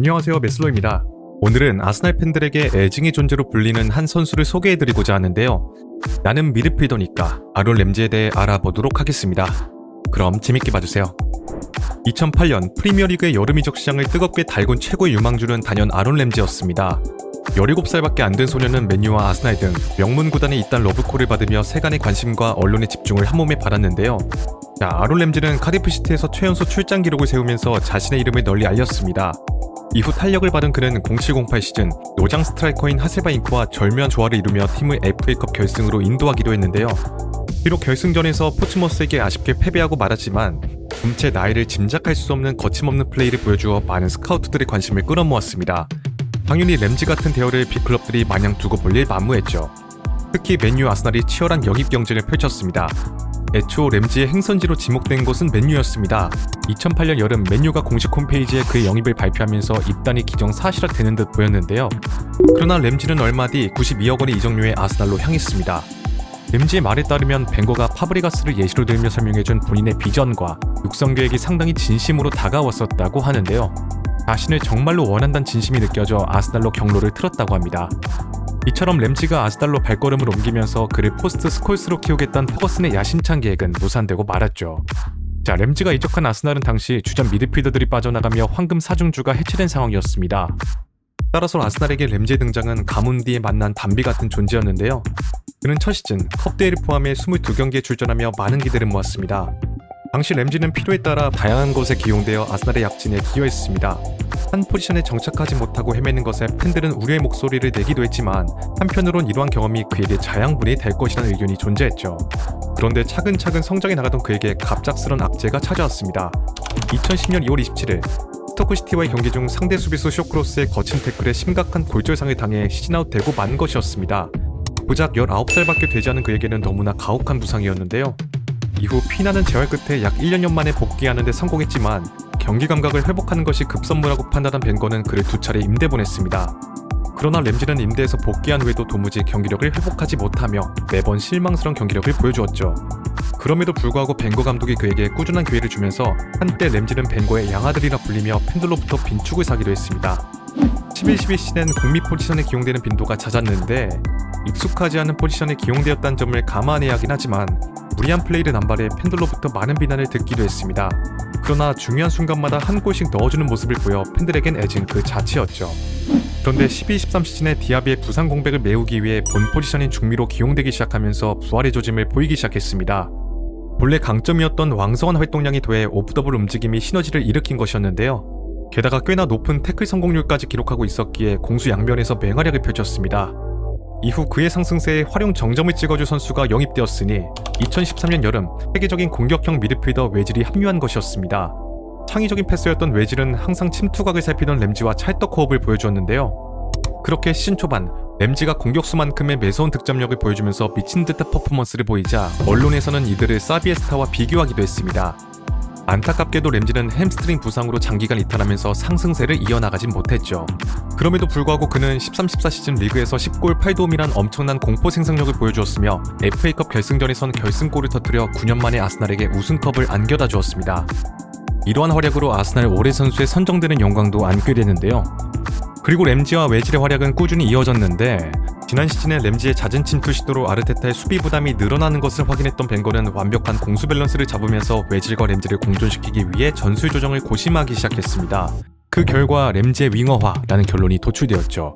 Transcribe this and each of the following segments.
안녕하세요, 메슬로입니다. 오늘은 아스날 팬들에게 애증의 존재로 불리는 한 선수를 소개해드리고자 하는데요. 나는 미드필더니까 아론 램지에 대해 알아보도록 하겠습니다. 그럼 재밌게 봐주세요. 2008년 프리미어리그의 여름 이적 시장을 뜨겁게 달군 최고의 유망주는 단연 아론 램지였습니다. 17살밖에 안 된 소년은 맨유와 아스날 등 명문 구단의 이딴 러브콜을 받으며 세간의 관심과 언론의 집중을 한몸에 받았는데요. 아론 램지는 카디프시티에서 최연소 출장 기록을 세우면서 자신의 이름을 널리 알렸습니다. 이후 탄력을 받은 그는 07-08 시즌 노장 스트라이커인 하셀바잉크와 절묘한 조화를 이루며 팀을 FA컵 결승으로 인도하기도 했는데요. 비록 결승전에서 포츠머스에게 아쉽게 패배하고 말았지만 금체 나이를 짐작할 수 없는 거침없는 플레이를 보여주어 많은 스카우트들의 관심을 끌어모았습니다. 당연히 램지 같은 대열을 빅클럽들이 마냥 두고 볼 일 만무했죠. 특히 맨유, 아스날이 치열한 영입 경쟁을 펼쳤습니다. 애초 램지의 행선지로 지목된 곳은 맨유였습니다. 2008년 여름 맨유가 공식 홈페이지에 그의 영입을 발표하면서 입단이 기정사실화되는 듯 보였는데요. 그러나 램지는 얼마 뒤 92억 원의 이적료에 아스날로 향했습니다. 램지의 말에 따르면 벵거가 파브리가스를 예시로 들며 설명해준 본인의 비전과 육성 계획이 상당히 진심으로 다가왔었다고 하는데요. 자신을 정말로 원한다는 진심이 느껴져 아스날로 경로를 틀었다고 합니다. 이처럼 램지가 아스날로 발걸음을 옮기면서 그를 포스트 스콜스로 키우겠다는 퍼거슨의 야심찬 계획은 무산되고 말았죠. 램지가 이적한 아스날은 당시 주전 미드필더들이 빠져나가며 황금 사중주가 해체된 상황이었습니다. 따라서 아스날에게 램지의 등장은 가문 뒤에 만난 담비 같은 존재였는데요. 그는 첫 시즌 컵대회를 포함해 22경기에 출전하며 많은 기대를 모았습니다. 당시 램지는 필요에 따라 다양한 곳에 기용되어 아스날의 약진에 기여했습니다. 한 포지션에 정착하지 못하고 헤매는 것에 팬들은 우려의 목소리를 내기도 했지만 한편으론 이러한 경험이 그에게 자양분이 될 것이라는 의견이 존재했죠. 그런데 차근차근 성장해 나가던 그에게 갑작스런 악재가 찾아왔습니다. 2010년 2월 27일 스토크시티와의 경기 중 상대 수비수 쇼크로스의 거친 태클에 심각한 골절상을 당해 시즌아웃 되고 만 것이었습니다. 고작 19살밖에 되지 않은 그에게는 너무나 가혹한 부상이었는데요. 이후 피나는 재활 끝에 약 1년여 만에 복귀하는 데 성공했지만 경기 감각을 회복하는 것이 급선무라고 판단한 벵거는 그를 2차례 임대 보냈습니다. 그러나 램지는 임대에서 복귀한 후에도 도무지 경기력을 회복하지 못하며 매번 실망스러운 경기력을 보여주었죠. 그럼에도 불구하고 벵거 감독이 그에게 꾸준한 기회를 주면서 한때 램지는 벵거의 양아들이라 불리며 팬들로부터 빈축을 사기도 했습니다. 11-12 시즌엔 공미 포지션에 기용되는 빈도가 잦았는데 익숙하지 않은 포지션에 기용되었다는 점을 감안해야 하긴 하지만 무리한 플레이를 남발해 팬들로부터 많은 비난을 듣기도 했습니다. 그러나 중요한 순간마다 한 골씩 넣어주는 모습을 보여 팬들에겐 애증 그 자체였죠. 그런데 12-13 시즌에 디아비의 부상 공백을 메우기 위해 본 포지션인 중미로 기용되기 시작하면서 부활의 조짐을 보이기 시작했습니다. 본래 강점이었던 왕성한 활동량이 더해 오프더볼 움직임이 시너지를 일으킨 것이었는데요. 게다가 꽤나 높은 태클 성공률까지 기록하고 있었기에 공수 양면에서 맹활약을 펼쳤습니다. 이후 그의 상승세에 활용 정점을 찍어줄 선수가 영입되었으니 2013년 여름 세계적인 공격형 미드필더 웨질이 합류한 것이었습니다. 창의적인 패스였던 웨질은 항상 침투각을 살피던 램지와 찰떡호흡을 보여주었는데요. 그렇게 시즌 초반 램지가 공격수만큼의 매서운 득점력을 보여주면서 미친 듯한 퍼포먼스를 보이자 언론에서는 이들을 사비에스타와 비교하기도 했습니다. 안타깝게도 램지는 햄스트링 부상으로 장기간 이탈하면서 상승세를 이어나가진 못했죠. 그럼에도 불구하고 그는 13-14 시즌 리그에서 10골 8도움이란 엄청난 공포 생산력을 보여주었으며 FA컵 결승전에선 결승골을 터뜨려 9년 만에 아스날에게 우승컵을 안겨다 주었습니다. 이러한 활약으로 아스날 올해 선수에 선정되는 영광도 안게 되는데요. 그리고 램지와 웨질의 활약은 꾸준히 이어졌는데 지난 시즌에 램지의 잦은 침투 시도로 아르테타의 수비 부담이 늘어나는 것을 확인했던 벵거는 완벽한 공수 밸런스를 잡으면서 웨질과 램지를 공존시키기 위해 전술 조정을 고심하기 시작했습니다. 그 결과 램지의 윙어화라는 결론이 도출되었죠.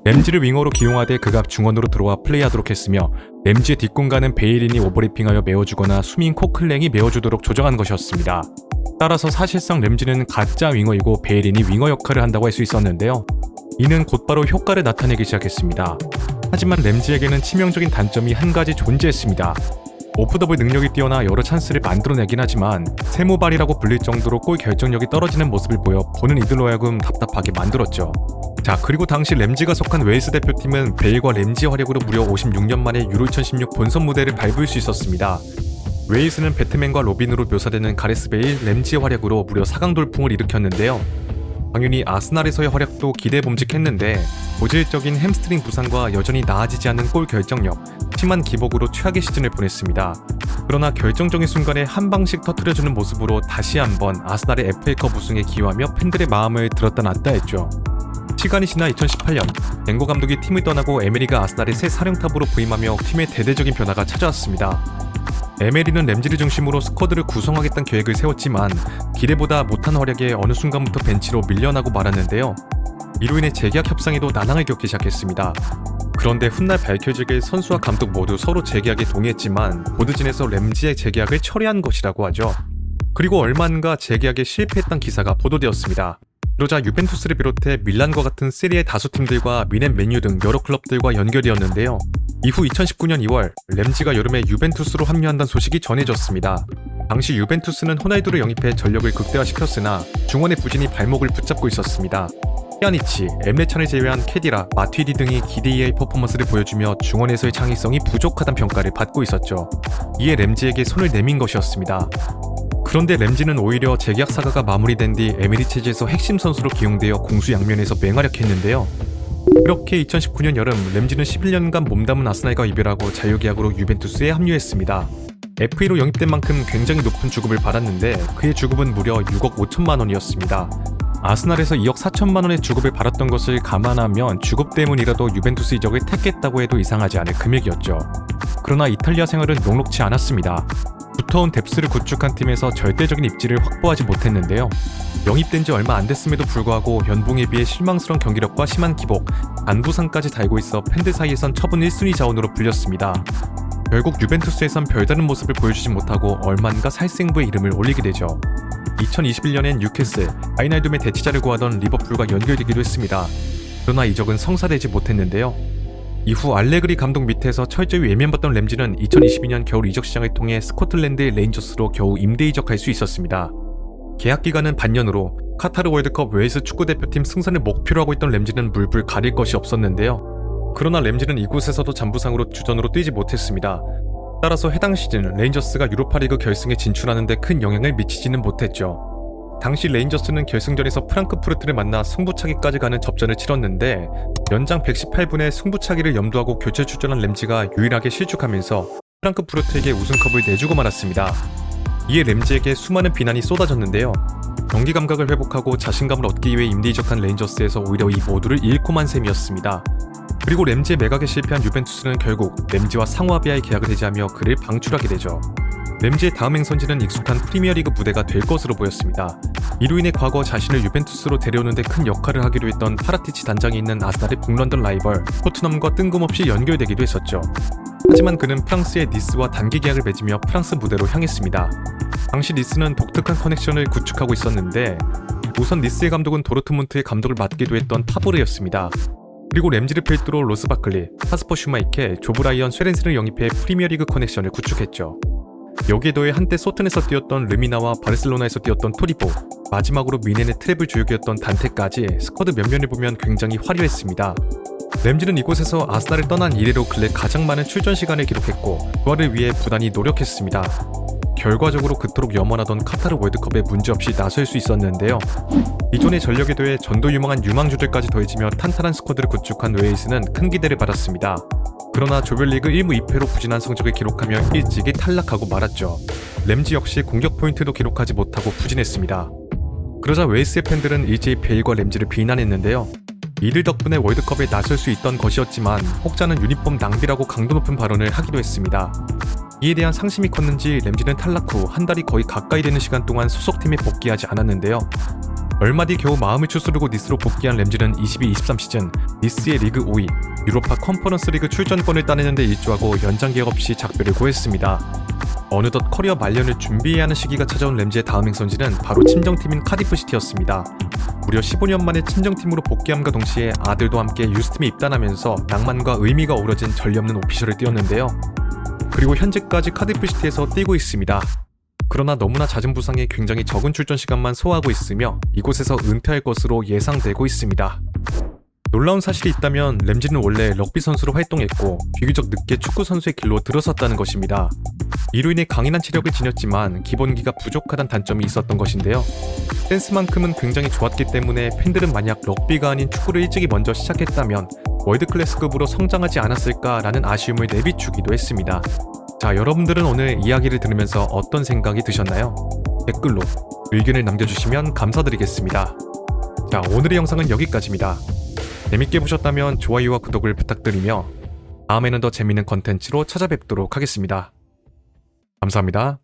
램지를 윙어로 기용하되 그가 중원으로 들어와 플레이하도록 했으며 램지의 뒷공간은 베일린이 오버래핑하여 메워주거나 수민 코클랭이 메워주도록 조정한 것이었습니다. 따라서 사실상 램지는 가짜 윙어이고 베일린이 윙어 역할을 한다고 할 수 있었는데요. 이는 곧바로 효과를 나타내기 시작했습니다. 하지만 램지에게는 치명적인 단점이 한 가지 존재했습니다. 오프더블 능력이 뛰어나 여러 찬스를 만들어내긴 하지만 세모발이라고 불릴 정도로 골 결정력이 떨어지는 모습을 보여 보는 이들로 하여금 답답하게 만들었죠. 그리고 당시 램지가 속한 웨일스 대표팀은 베일과 램지의 활약으로 무려 56년 만에 유로 2016 본선 무대를 밟을 수 있었습니다. 웨일스는 배트맨과 로빈으로 묘사되는 가레스 베일, 램지의 활약으로 무려 4강 돌풍을 일으켰는데요. 당연히 아스날에서의 활약도 기대봄직했는데 고질적인 햄스트링 부상과 여전히 나아지지 않는 골 결정력, 심한 기복으로 최악의 시즌을 보냈습니다. 그러나 결정적인 순간에 한 방씩 터뜨려주는 모습으로 다시 한번 아스날의 FA컵 우승에 기여하며 팬들의 마음을 들었다 놨다 했죠. 시간이 지나 2018년 벵거 감독이 팀을 떠나고 에메리가 아스날의 새 사령탑으로 부임하며 팀의 대대적인 변화가 찾아왔습니다. 에메리는 램지를 중심으로 스쿼드를 구성하겠다는 계획을 세웠지만 기대보다 못한 활약에 어느 순간부터 벤치로 밀려나고 말았는데요. 이로 인해 재계약 협상에도 난항을 겪기 시작했습니다. 그런데 훗날 밝혀지길 선수와 감독 모두 서로 재계약에 동의했지만 보드진에서 램지의 재계약을 철회한 것이라고 하죠. 그리고 얼마 안가 재계약에 실패했던 기사가 보도되었습니다. 그러자 유벤투스를 비롯해 밀란과 같은 세리에 다수 팀들과 미넨 맨유 등 여러 클럽들과 연결되었는데요. 이후 2019년 2월 램지가 여름에 유벤투스로 합류한다는 소식이 전해졌습니다. 당시 유벤투스는 호날두를 영입해 전력을 극대화시켰으나 중원의 부진이 발목을 붙잡고 있었습니다. 피아니치, 엠레찬을 제외한 캐디라, 마튀디 등이 기대 이하의 퍼포먼스를 보여주며 중원에서의 창의성이 부족하다는 평가를 받고 있었죠. 이에 램지에게 손을 내민 것이었습니다. 그런데 램지는 오히려 재계약 사과가 마무리된 뒤 에메리 체제에서 핵심 선수로 기용되어 공수양면에서 맹활약했는데요. 그렇게 2019년 여름 램지는 11년간 몸담은 아스날과 이별하고 자유계약으로 유벤투스에 합류했습니다. FA로 영입된 만큼 굉장히 높은 주급을 받았는데 그의 주급은 무려 6억 5천만 원이었습니다. 아스날에서 2억 4천만 원의 주급을 받았던 것을 감안하면 주급 때문이라도 유벤투스 이적을 택했다고 해도 이상하지 않을 금액이었죠. 그러나 이탈리아 생활은 녹록지 않았습니다. 두터운 뎁스를 구축한 팀에서 절대적인 입지를 확보하지 못했는데요. 영입된 지 얼마 안 됐음에도 불구하고 연봉에 비해 실망스러운 경기력과 심한 기복, 안부상까지 달고 있어 팬들 사이에선 처분 1순위 자원으로 불렸습니다. 결국 유벤투스에선 별다른 모습을 보여주지 못하고 얼마인가 살생부의 이름을 올리게 되죠. 2021년엔 뉴캐슬, 아이날둠의 대치자를 구하던 리버풀과 연결되기도 했습니다. 그러나 이적은 성사되지 못했는데요. 이후 알레그리 감독 밑에서 철저히 외면받던 램지는 2022년 겨울 이적 시장을 통해 스코틀랜드 레인저스로 겨우 임대 이적할 수 있었습니다. 계약 기간은 반년으로 카타르 월드컵 웨일스 축구대표팀 승선을 목표로 하고 있던 램지는 물불 가릴 것이 없었는데요. 그러나 램지는 이곳에서도 잔부상으로 주전으로 뛰지 못했습니다. 따라서 해당 시즌 레인저스가 유로파리그 결승에 진출하는 데 큰 영향을 미치지는 못했죠. 당시 레인저스는 결승전에서 프랑크푸르트를 만나 승부차기까지 가는 접전을 치렀는데 연장 118분에 승부차기를 염두하고 교체 출전한 램지가 유일하게 실축하면서 프랑크푸르트에게 우승컵을 내주고 말았습니다. 이에 램지에게 수많은 비난이 쏟아졌는데요. 경기 감각을 회복하고 자신감을 얻기 위해 임대 이적한 레인저스에서 오히려 이 모두를 잃고만 셈이었습니다. 그리고 램지의 매각에 실패한 유벤투스는 결국 램지와 상호합의하에 계약을 해지하며 그를 방출하게 되죠. 램지의 다음 행선지는 익숙한 프리미어리그 무대가 될 것으로 보였습니다. 이로 인해 과거 자신을 유벤투스로 데려오는 데 큰 역할을 하기로 했던 파라티치 단장이 있는 아스날의 북런던 라이벌 토트넘과 뜬금없이 연결되기도 했었죠. 하지만 그는 프랑스의 니스와 단기 계약을 맺으며 프랑스 무대로 향했습니다. 당시 니스는 독특한 커넥션을 구축하고 있었는데 우선 니스의 감독은 도르트문트의 감독을 맡기도 했던 파보르였습니다. 그리고 램지를 필두로 로스 바클리, 카스퍼 슈마이켈, 조브라이언 쇠렌스를 영입해 프리미어리그 커넥션을 구축했죠. 여기에 더해 한때 소튼에서 뛰었던 르미나와 바르셀로나에서 뛰었던 토리보, 마지막으로 미넨의 트래블 주역이었던 단테까지 스쿼드 면면을 보면 굉장히 화려했습니다. 램지는 이곳에서 아스날을 떠난 이래로 근래 가장 많은 출전 시간을 기록했고 부활을 위해 부단히 노력했습니다. 결과적으로 그토록 염원하던 카타르 월드컵에 문제없이 나설 수 있었는데요. 이전의 전력에 더해 전도 유망한 유망주들까지 더해지며 탄탄한 스쿼드를 구축한 웨일스는 큰 기대를 받았습니다. 그러나 조별리그 1무 2패로 부진한 성적을 기록하며 일찍이 탈락하고 말았죠. 램지 역시 공격 포인트도 기록하지 못하고 부진했습니다. 그러자 웨일스의 팬들은 일제히 베일과 램지를 비난했는데요. 이들 덕분에 월드컵에 나설 수 있던 것이었지만 혹자는 유니폼 낭비라고 강도 높은 발언을 하기도 했습니다. 이에 대한 상심이 컸는지 램지는 탈락 후 한 달이 거의 가까이 되는 시간 동안 소속팀에 복귀하지 않았는데요. 얼마 뒤 겨우 마음을 추스르고 니스로 복귀한 램지는 22-23 시즌 니스의 리그 5위, 유로파 컨퍼런스 리그 출전권을 따내는 데 일조하고 연장 계약 없이 작별을 고했습니다. 어느덧 커리어 말년을 준비해야 하는 시기가 찾아온 램지의 다음 행선지는 바로 친정팀인 카디프시티였습니다. 무려 15년 만에 친정팀으로 복귀함과 동시에 아들도 함께 유스팀에 입단하면서 낭만과 의미가 어우러진 전례 없는 오피셜을 뛰었는데요. 그리고 현재까지 카디프시티에서 뛰고 있습니다. 그러나 너무나 잦은 부상에 굉장히 적은 출전 시간만 소화하고 있으며 이곳에서 은퇴할 것으로 예상되고 있습니다. 놀라운 사실이 있다면 램지는 원래 럭비 선수로 활동했고 비교적 늦게 축구 선수의 길로 들어섰다는 것입니다. 이로 인해 강인한 체력을 지녔지만 기본기가 부족하다는 단점이 있었던 것인데요. 댄스만큼은 굉장히 좋았기 때문에 팬들은 만약 럭비가 아닌 축구를 일찍이 먼저 시작했다면 월드클래스급으로 성장하지 않았을까라는 아쉬움을 내비추기도 했습니다. 자, 여러분들은 오늘 이야기를 들으면서 어떤 생각이 드셨나요? 댓글로 의견을 남겨주시면 감사드리겠습니다. 자, 오늘의 영상은 여기까지입니다. 재밌게 보셨다면 좋아요와 구독을 부탁드리며 다음에는 더 재밌는 컨텐츠로 찾아뵙도록 하겠습니다. 감사합니다.